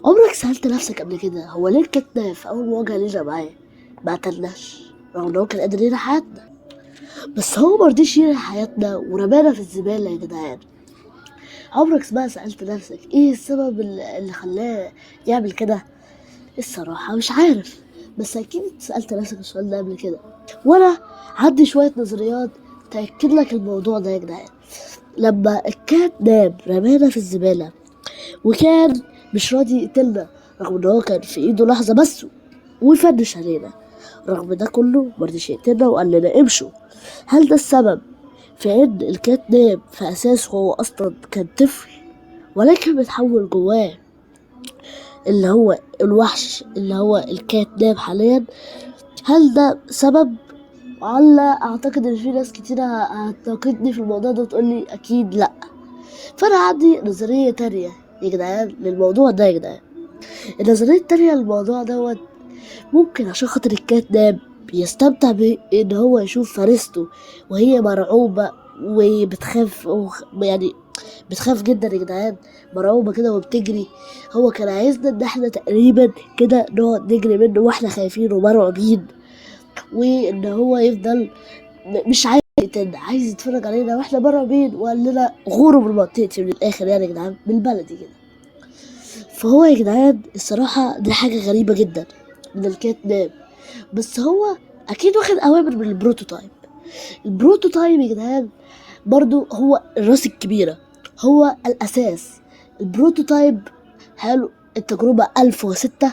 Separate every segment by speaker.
Speaker 1: عمرك سألت نفسك قبل كده هو ليه الكاتب في أول مواجهة لينا معاه ما قتلناش رغم إن هو كان قادر ينهي حياتنا؟ بس هو مرضيش ينهي حياتنا ورمانا في الزبالة يا جدعان. عمرك بقى سألت نفسك إيه السبب اللي خلاه يعمل كده؟ الصراحة مش عارف، بس أكيد سألت نفسك السؤال ده قبل كده، وأنا عندي شوية نظريات تأكد لك الموضوع ده يا جدعان. لما الكات نام رمانا في الزبالة وكان مش راضي يقتلنا رغم ان هو كان في ايده لحظة بس ويفنش علينا، رغم ده كله مرضيش يقتلنا وقال لنا امشوا. هل ده السبب في ان الكات نام في اساسه هو اصلا كان طفل ولكن بيتحول جواه اللي هو الوحش اللي هو الكات نام حاليا؟ هل ده سبب؟ ولا اعتقد ان في ناس كتير هتناقضني في الموضوع ده وتقولي اكيد لا. فانا عندي نظرية تانية يا جدعان للموضوع ده يا جدعان. النظرية التانية للموضوع دوت ممكن عشان خاطر الكاتب بيستمتع بإن هو يشوف فريسته وهي مرعوبة وبتخاف يعني بتخاف جدا يا جدعان، مرعوبة كده وبتجري. هو كان عايزنا إن احنا تقريبا كده نقعد نجري منه واحنا خايفين ومرعوبين، وإن هو يفضل مش عايز يقتلنا، عايز يتفرج علينا واحنا مرعوبين وقال لنا غوروا من منطقتي من الآخر يعني يا جدعان بالبلدي كده. فهو يا جدعان الصراحة دي حاجة غريبة جدا من الكاتب، بس هو أكيد واخد أوامر من البروتوتايب. البروتوتايب يا جدعان برضو هو الراس الكبيرة، هو الأساس. البروتوتايب حلو التجربة 1006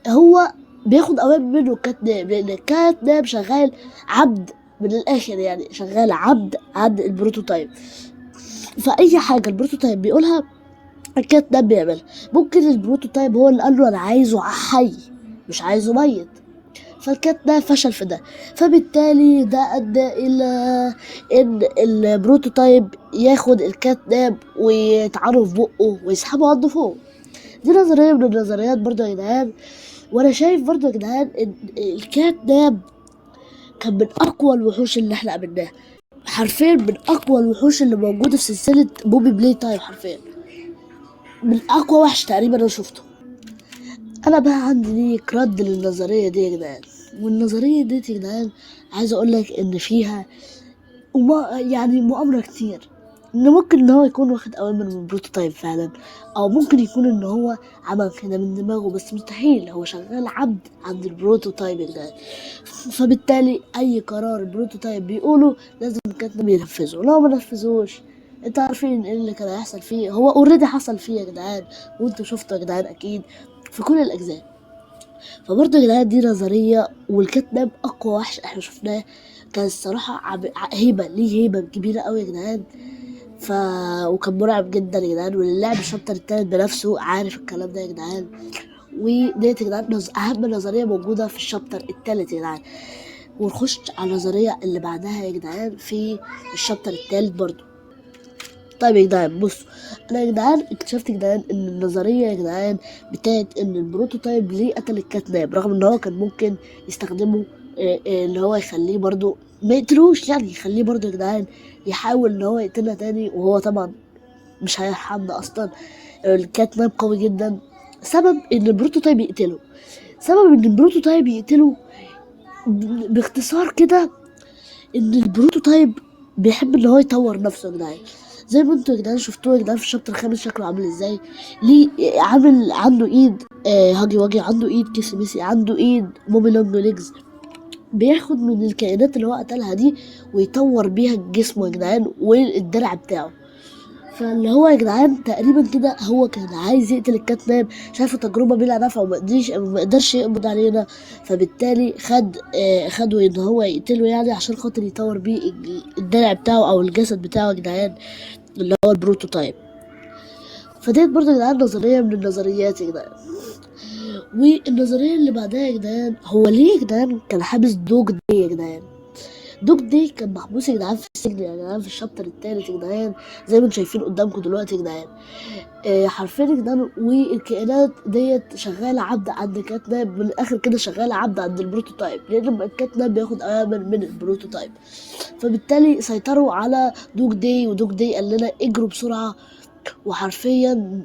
Speaker 1: هو بياخد أوامر منه الكاتب، لأن الكاتب شغال عبد من الآخر، يعني شغال عبد عند البروتوتايب. فأي حاجة البروتوتايب بيقولها الكاتب بيعملها. ممكن البروتوتايب هو اللي قال له أنا عايزه حي مش عايزه ميت، فالكاتب فشل في ده، فبالتالي ده أدى إلى إن البروتوتايب ياخد الكاتب ويطعنه في بقه ويسحبه عنده فوق. دي نظرية من النظريات برضه يا جدعان. وأنا شايف برضه يا جدعان إن الكاتب كان من أقوى الوحوش اللي إحنا قابلناها، حرفيا من أقوى الوحوش اللي موجودة في سلسلة بوبي بلاي تايم، حرفيا من أقوى وحش تقريبا أنا شفته. انا بقى عندي ليك رد للنظريه دي يا جدعان، والنظريه دي يا جدعان عايز اقول لك ان فيها يعني مؤامره كتير. ان ممكن ان هو يكون واخد اوامر من بروتوتايب فعلا، او ممكن يكون ان هو عمل كده من دماغه، بس مستحيل، هو شغال عبد عند البروتوتايب يا جدعان. فبالتالي اي قرار البروتوتايب بيقوله لازم الكاتب ينفذه، لو ما نفذوش انتوا عارفين ايه اللي كان هيحصل فيه، هو اوريدي حصل فيه يا جدعان وانتوا شفتوا يا جدعان اكيد في كل الاجزاء. فبرضه يا جدعان دي نظرية، والكاتب أقوى وحش احنا شفناه، كان الصراحة هيبة، ليه هيبة كبيرة أوي يا جدعان. ف وكان مرعب جدا يا جدعان، واللي لعب الشابتر التالت بنفسه عارف الكلام ده يا جدعان. وديت يا جدعان أهم نظرية موجودة في الشابتر التالت يا جدعان. ونخش على النظرية اللي بعدها يا جدعان في الشابتر التالت برضه. طيب يا جدعان بصوا، انا يا جدعان اكتشفت يا جدعان ان النظريه يا جدعان بتاعت ان البروتوتايب ليه قتل الكاتناب رغم ان هو كان ممكن يستخدمه، اللي هو يخليه برضو ما يقتلوش، يعني يخليه برضو يا جدعان يحاول ان هو يقتلنا تاني، وهو طبعا مش هيرحمنا اصلا. الكاتناب قوي جدا. سبب ان البروتوتايب يقتله، باختصار كده ان البروتوتايب بيحب ان هو يطور نفسه يا جدعان. زي ما انتوا يا جدعان شفتوه يا جدعان في الشابتر الخامس شكله عامل ازاي، ليه عامل عنده ايد هاجي واجي، عنده ايد كيسي ميسي، عنده ايد مومي لونج ليجز. بياخد من الكائنات اللي هو قتلها دي ويطور بيها جسمه يا جدعان والدرع بتاعه. فاللي هو يا جدعان تقريبا كده هو كان عايز يقتل الكاتناب، شايف التجربه بلا نفع وما قدرش يقبض علينا، فبالتالي خده ان هو يقتله يعني عشان خاطر يطور بيه الدرع بتاعه او الجسد بتاعه يا جدعان اللي هو البروتوتايب. فديت برضه يا جدعان نظريه من النظريات يا جدعان. والنظريه اللي بعدها يا جدعان، هو ليه يا جدعان كان حابس دوج دي يا جدعان؟ دوج دي كان محبوس يا جدعان في السجن يا جدعان في الشابتر التالت يا جدعان، زي ما انتم شايفين قدامكم دلوقتي يا جدعان. حرفيا يا جدعان، والكائنات ديت شغاله عبد عند كاتناب، من الاخر كده شغاله عبد عند البروتوتايب، لان الكاتناب بياخد اوامر من البروتوتايب. فبالتالي سيطروا على دوج دي، ودوج دي قال لنا اجروا بسرعه وحرفيا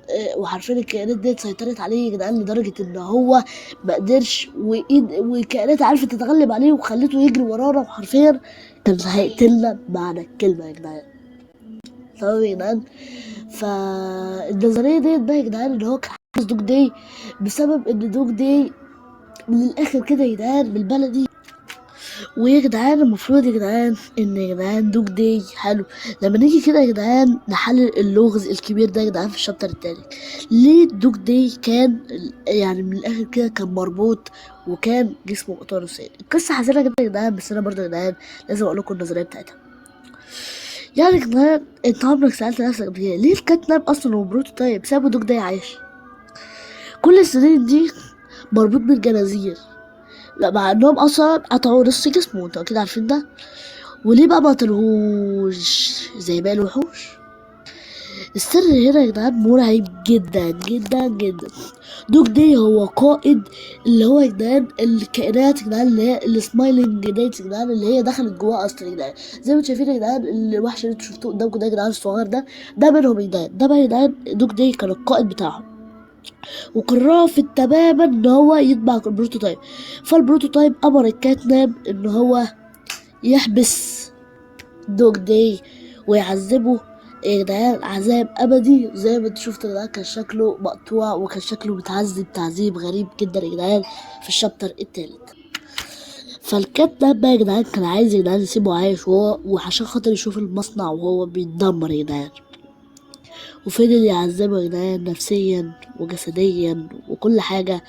Speaker 1: الكائنات ديت سيطرت عليه يا جدعان لدرجة ان هو مقدرش، والكائنات عرفت تتغلب عليه وخلته يجري ورانا، وحرفيا كان هيقتلنا معنى الكلمة يا جدعان. تمام يا جدعان. فالنظرية ديت بقى يا جدعان ان هو كان حابس دوج داي بسبب ان دوج داي من الاخر كده يا جدعان بالبلدي. ويا جدعان المفروض يا جدعان ان يا جدعان دوج داي حلو. لما نيجي كده يا جدعان نحلل اللغز الكبير ده يا جدعان في الشابتر التاني، ليه دوج داي كان يعني من الاخر كده كان مربوط وكان جسمه مقطوع نصين. القصه حزينه جدا يا جدعان، بس انا برضه يا جدعان لازم اقول لكم النظريه بتاعتها. يعني يا جدعان انت عمرك سالت نفسك قبل كده ليه الكاتنب اصلا وبروتو طيب سابوا دوج داي عايش كل السنين دي مربوط بالجنازير؟ لا، مع انهم اصلا قطعوا نص جسمه، انتوا اكيد عارفين ده. وليه بقى ما قتلوهوش زي باقي الوحوش؟ السر هنا يا جدعان مرعب جدا جدا جدا. دوج داي هو قائد اللي هو يا جدعان الكائنات يا جدعان اللي هي السمايلنج ديت يا جدعان، اللي هي دخلت جواه اصلا يا جدعان. زي ما انتوا شايفين يا جدعان الوحش اللي انتوا شفتوه قدامكم ده يا جدعان الصغير ده منهم يا جدعان. ده بقى يا جدعان دوج داي كان القائد بتاعهم، وكان رافض تماما ان هو يتبع البروتوتايب. فالبروتوتايب امر الكاتناب ان هو يحبس دوج داي ويعذبه يا جدعان عذاب ابدي. زي ما انتوا شفتوا يا جدعان كان شكله مقطوع وكان شكله متعذب تعذيب غريب جدا يا جدعان في الشابتر التالت. فالكاتناب بقى يا جدعان كان عايز يا جدعان يسيبه عايش وعشان خاطر يشوف المصنع وهو بيتدمر يا جدعان. وفضل يعذبه يا جدعان نفسيا وجسديا وكل حاجة.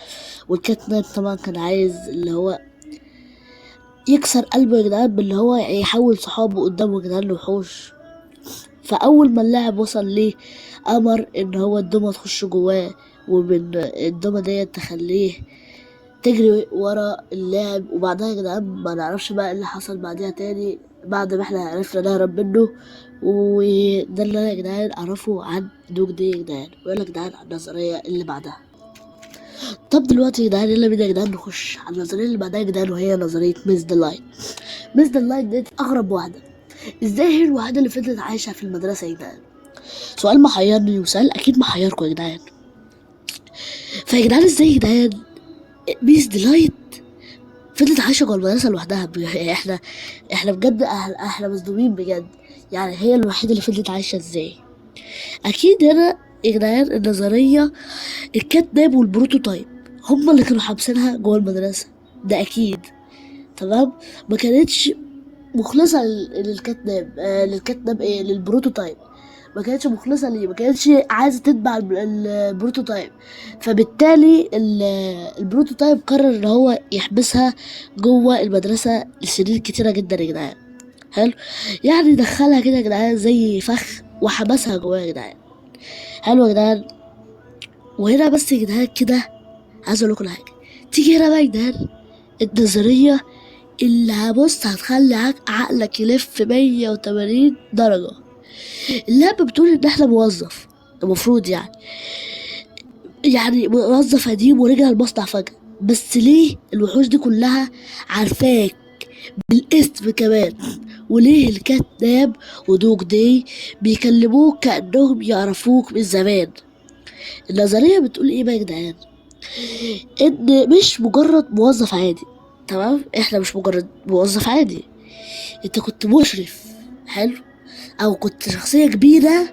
Speaker 1: والكاتناب طبعا كان عايز اللي هو يكسر قلبه يا جدعان باللي هو يحول صحابه قدامه يا جدعان لوحوش. فأول ما اللاعب وصل ليه أمر إن هو الدمى تخش جواه، ومن الدمى ديت تخليه تجري ورا اللاعب. وبعدها يا جدعان ما نعرفش بقى اللي حصل بعدها تاني بعد ما احنا عرفنا نهرب منه. وده اللي انا يا جدعان اعرفه عن دوج دي يا جدعان. ويلا يا جدعان على النظرية اللي بعدها. طب دلوقتي يا جدعان يلا بينا يا جدعان نخش على النظرية اللي بعدها يا جدعان، وهي نظرية ميس ذا لايت. ميس ذا لايت ديت أغرب واحدة. ازاي هي الوحيدة اللي فضلت عايشة في المدرسة يا جدعان؟ سؤال محيرني وسؤال أكيد محيركم يا جدعان. فيا جدعان ازاي يا جدعان ميس ذا لايت فضلت عايشة جوه المدرسة لوحدها؟ احنا بجد احنا مصدومين بجد. يعني هي الوحيدة اللي فضلت عايشة ازاي؟ أكيد هنا يا جدعان النظرية الكاتناب والبروتوتايب هما اللي كانوا حابسينها جوه المدرسة، ده أكيد. تمام. ما كانتش مخلصة للكاتناب ايه للبروتوتايب. ما كانتش مخلصة ليه، ما كانتش عايزة تتبع البروتوتايب. فبالتالي البروتوتايب قرر ان هو يحبسها جوه المدرسة لسنين كتيرة جدا يا جدعان. حلو. يعني دخلها كده يا جدعان زي فخ وحبسها جواه يا جدعان. حلو يا جدعان. وهنا بس يا جدعان كده عايز اقول لكم حاجة. تيجي هنا بقى يا جدعان النظرية اللي هتخلي عقلك يلف 180 درجة. اللعبة بتقول ان احنا موظف، المفروض يعني موظف قديم ورجع المصنع فجأة. بس ليه الوحوش دي كلها عارفاك بالاسم كمان؟ وليه الكاتناب ودوج داي بيكلموك كأنهم يعرفوك من زمان؟ النظرية بتقول ايه بقى يا جدعان؟ ان مش مجرد موظف عادي. تمام. احنا مش مجرد موظف عادي، انت كنت مشرف. حلو. او كنت شخصية كبيرة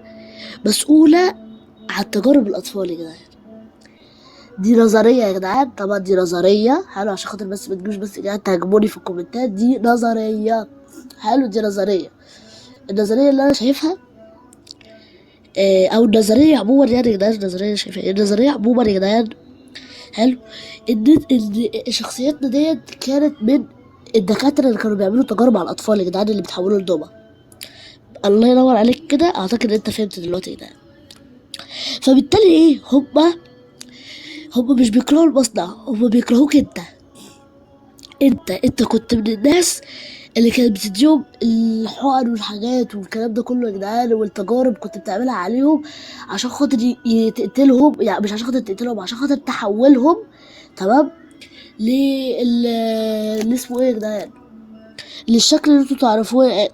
Speaker 1: مسؤولة عن تجارب الاطفال يا جدعان. دي نظرية يا جدعان، طبعا دي نظرية. حلو. عشان خاطر بس ما تجوش بس يا جدعان تهاجموني في الكومنتات. دي نظرية. حلو. دي نظرية. النظرية اللي انا شايفها او النظرية عموما يعني يا جدعان. النظرية شايفها النظرية عموما يا جدعان. حلو. ان شخصياتنا ديت كانت من الدكاترة اللي كانوا بيعملوا تجارب على الاطفال يا جدعان اللي بتحولوا لدوما. الله ينور عليك كده. اعتقد انت فهمت دلوقتي يا جدعان. فبالتالي ايه هم مش بيكرهوا المصنع، هم بيكرهوك انت. انت كنت من الناس اللي كانت بتديهم الحقن والحاجات والكلام ده كله يا جدعان، والتجارب كنت بتعملها عليهم عشان خاطر تقتلهم. يعني مش عشان خاطر تقتلهم، عشان خاطر تحولهم. تمام. اللي اسمه ايه يا جدعان، للشكل اللي انتوا تعرفوه.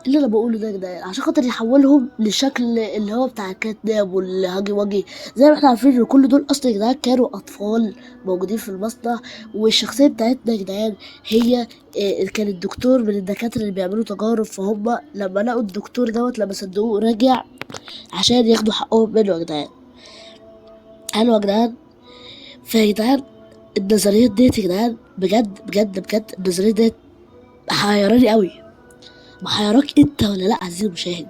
Speaker 1: اللي انا بقوله ده يا جدعان عشان خاطر يحولهم للشكل اللي هو بتاع الكاتناب والهاجي واجي. زي ما احنا عارفين ان كل دول اصلا يا جدعان كانوا اطفال موجودين في المصنع، والشخصيه بتاعتنا يا جدعان هي كان الدكتور من الدكاتره اللي بيعملوا تجارب. فهم لما لقوا الدكتور دوت لما صدقوه رجع عشان ياخدوا حقهم منه يا جدعان. حلو يا جدعان. فيا جدعان النظريات ديت يا جدعان بجد بجد بجد النظريات ديت محيراني قوي. محيراك انت ولا لا عزيزي المشاهد؟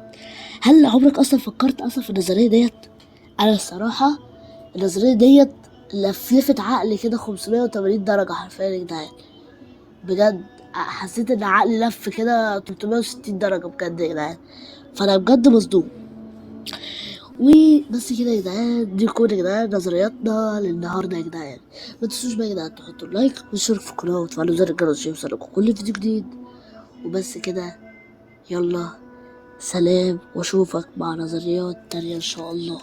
Speaker 1: هل عمرك اصلا فكرت اصلا في النظريه ديت؟ انا الصراحه النظريه ديت لفلفت عقلي كده 580 درجه حرفيا يا جدعان. بجد حسيت ان عقلي لف كده 360 درجه بجد يا جدعان. فانا بجد مصدوم. وبس كده يا جدعان، دي كل يا جدعان نظرياتنا للنهارده يا جدعان. ما تنسوش بقى يا جدعان تحطوا لايك وتشتركوا في القناه وتفعلوا زر الجرس عشان يوصلكوا كل فيديو جديد. وبس كده، يلا سلام واشوفك مع نظريات تانية ان شاء الله.